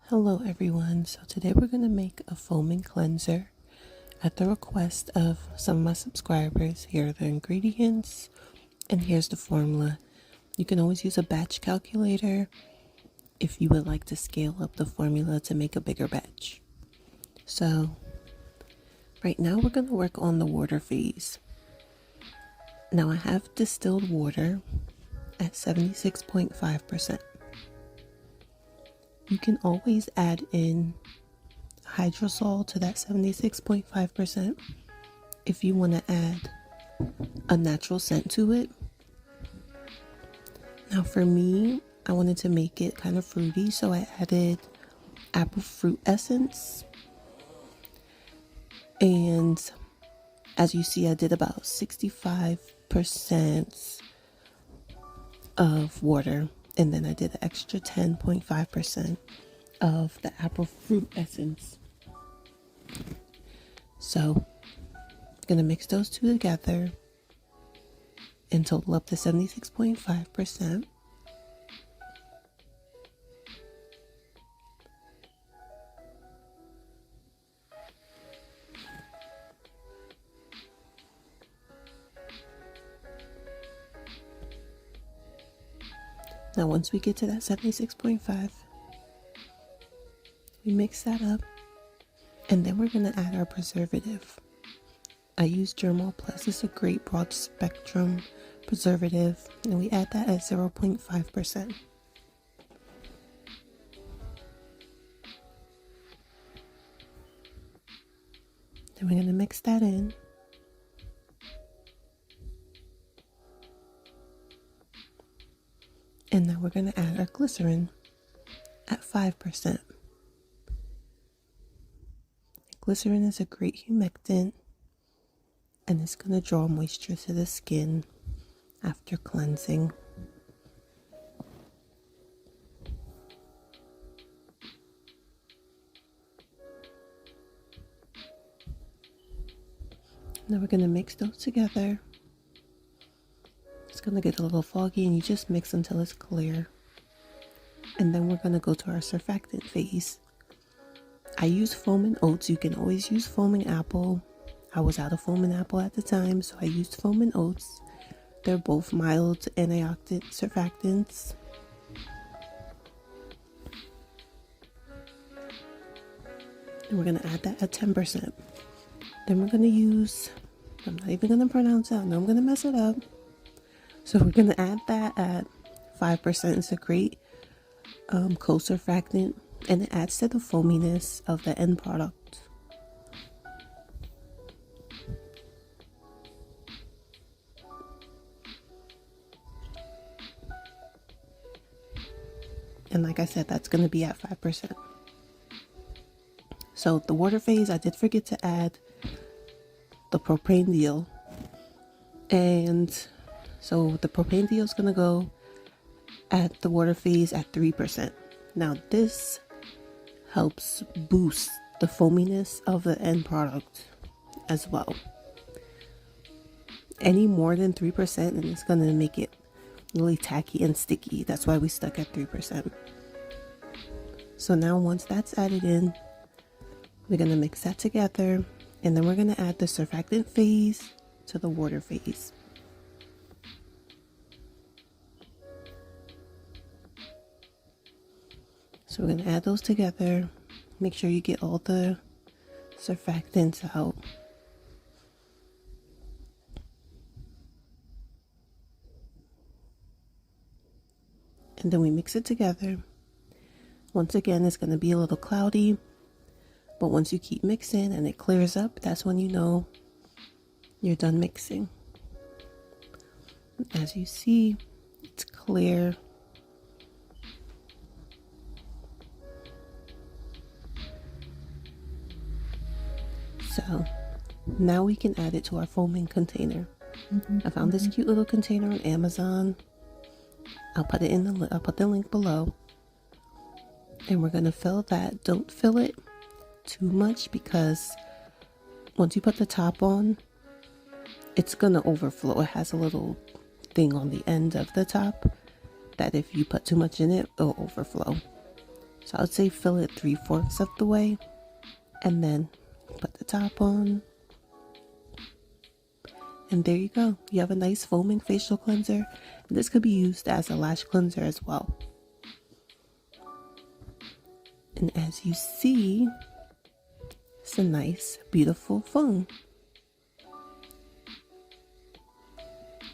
Hello everyone, so today we're going to make a foaming cleanser at the request of some of my subscribers. Here are the ingredients and here's the formula. You can always use a batch calculator if you would like to scale up the formula to make a bigger batch. So right now we're going to work on the water phase. Now I have distilled water at 76.5%. You can always add in Hydrosol to that 76.5% if you want to add a natural scent to it. Now for me, I wanted to make it kind of fruity, so I added apple fruit essence. And as you see, I did about 65% of water. And then I did an extra 10.5% of the apple fruit essence. So I'm going to mix those two together and total up to 76.5%. Now once we get to that 76.5, we mix that up, and then we're going to add our preservative. I use Germall Plus. It's a great broad spectrum preservative, and we add that at 0.5%. Then we're going to mix that in. And now we're going to add our glycerin at 5%. Glycerin is a great humectant, and it's going to draw moisture to the skin after cleansing. Now we're going to mix those together. It's going to get a little foggy, and you just mix until it's clear. And then we're going to go to our surfactant phase. I use foaming oats. You can always use foaming apple. I was out of foaming apple at the time, so I used foaming oats. They're both mild antioxidant surfactants. And we're going to add that at 10%. Then we're going to use, I'm not even going to pronounce it. I know I'm going to mess it up. So we're going to add that at 5%. It's a great co-surfactant, and it adds to the foaminess of the end product. And like I said, that's going to be at 5%. So the water phase, I did forget to add the Propanediol. And so the Propanediol is going to go at the water phase at 3%. Now this helps boost the foaminess of the end product as well. Any more than 3% and it's going to make it really tacky and sticky. That's why we stuck at 3%. So now once that's added in, we're going to mix that together, and then we're going to add the surfactant phase to the water phase. So we're going to add those together. Make sure you get all the surfactants out. And then we mix it together. Once again, it's going to be a little cloudy, but once you keep mixing and it clears up, that's when you know you're done mixing. As you see, it's clear. So now we can add it to our foaming container. I found this cute little container on Amazon. I'll put the link below. And we're going to fill that. Don't fill it too much, because once you put the top on, it's going to overflow. It has a little thing on the end of the top that if you put too much in it, it'll overflow. So I would say fill it 3/4 of the way and then put the top on. And there you go. You have a nice foaming facial cleanser. And this could be used as a lash cleanser as well. And as you see, it's a nice, beautiful foam.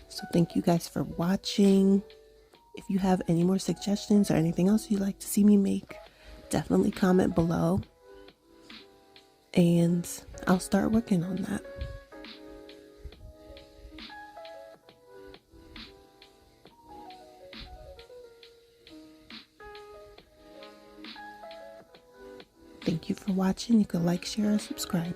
So thank you guys for watching. If you have any more suggestions or anything else you'd like to see me make, definitely comment below. And I'll start working on that. Thank you for watching. You can like, share, or subscribe.